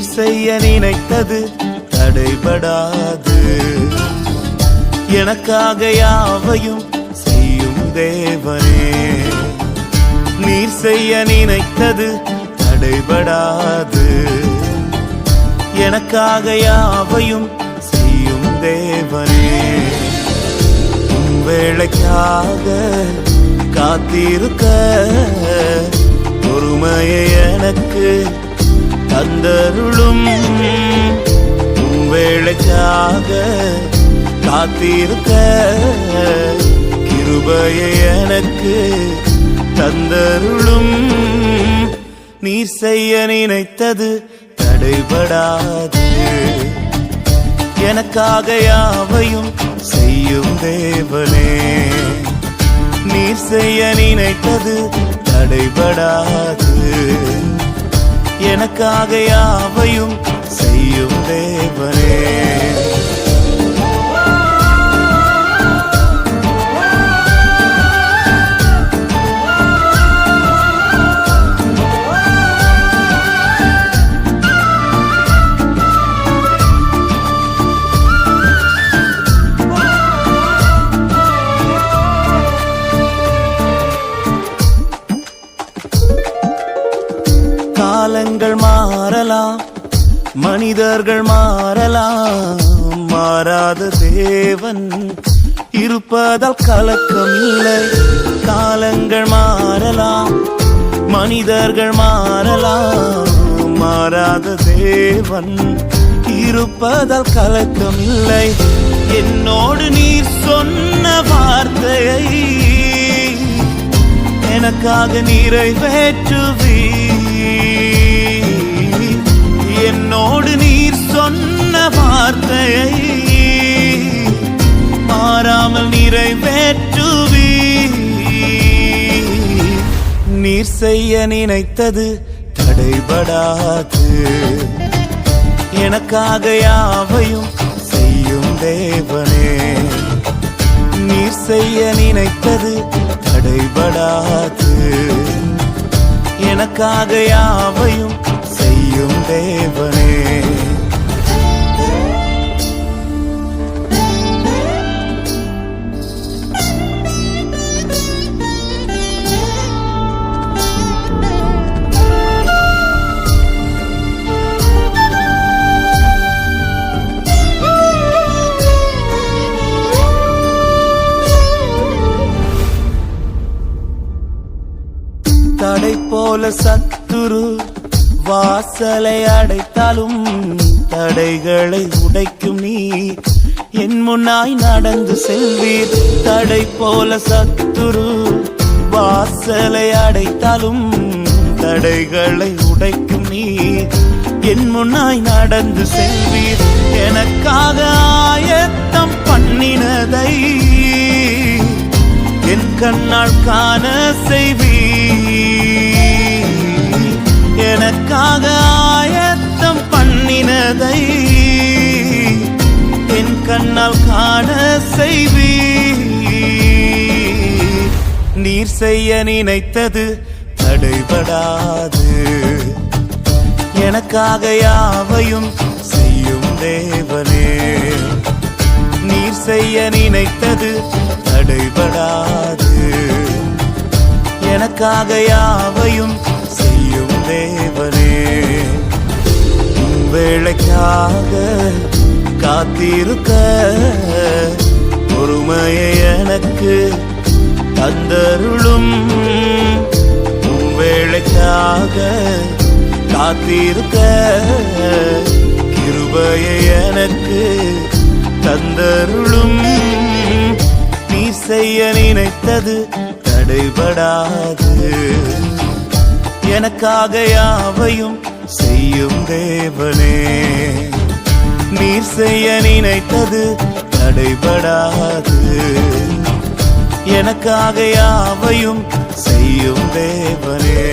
நீர் செய்ய நினைத்தது தடைபடாது. எனக்காக யாவையும் செய்யும் தேவனே. நீர் செய்ய நினைத்தது தடைபடாது. எனக்காக யாவையும் செய்யும் தேவனே. வேளைக்காக காத்திருக்க பொறுமையை எனக்கு தந்தருளும். வேளைக்காக காத்திருக்க கிருபையை எனக்கு தந்தருளும். நீர் செய்ய நினைத்தது தடைபடாது. எனக்காக யாவையும் செய்யும் தேவனே. நீர் செய்ய நினைத்தது தடைபடாது. எனக்காக யாவையும் செய்யும் தேவனே. காலங்கள் மாறலாம், மனிதர்கள் மாறலாம், மாறாத தேவன் இருப்பதால் கலக்கம் இல்லை. காலங்கள் மாறலாம், மனிதர்கள் மாறலாம், மாறாத தேவன் இருப்பதால் கலக்கம் இல்லை. என்னோடு நீர் சொன்ன வார்த்தையை எனக்காக நிறைவேற்றுவீர். என்னோடு நீர் சொன்ன வார்த்தையை மாறாமல் நிறைவேற்றுவீர். நீர் செய்ய நினைத்தது தடைபடாது. எனக்காக யாவையும் செய்யும் தேவனே. நீர் செய்ய நினைத்தது தடைபடாது. எனக்காக யாவையும் செய்யும் தேவனே. தடை போல சத்துரு வாசலை அடைத்தாலும் தடைகளை உடைக்கும் நீர் என் முன்னாய் நடந்து செல்வீர். தடை போல சத்துரு வாசலை அடைத்தாலும் தடைகளை உடைக்கும் நீர் என் முன்னாய் நடந்து செல்வீர். எனக்காக ஆயத்தம் பண்ணினதை என் கண்ணால் காண செய்வீர். எனக்காக ஆயத்தம் பண்ணினதை என் கண்ணால் காண செய்வீர். நீர் செய்ய நினைத்தது தடைபடாது. எனக்காக யாவையும் செய்யும் தேவனே. நீர் செய்ய நினைத்தது தடைபடாது. எனக்காக யாவையும் செய்யும் தேவனே. வேளைக்காக காத்திருக்க பொறுமையை எனக்கு தந்தருளும். வேளைக்காக காத்திருக்க கிருபையை எனக்கு தந்தருளும். நீர் செய்ய நினைத்தது தடைபடாது. எனக்காக யாவையும் செய்யும் தேவனே. நீர் செய்ய நினைத்தது தடைபடாது. எனக்காக யாவையும் செய்யும் தேவனே.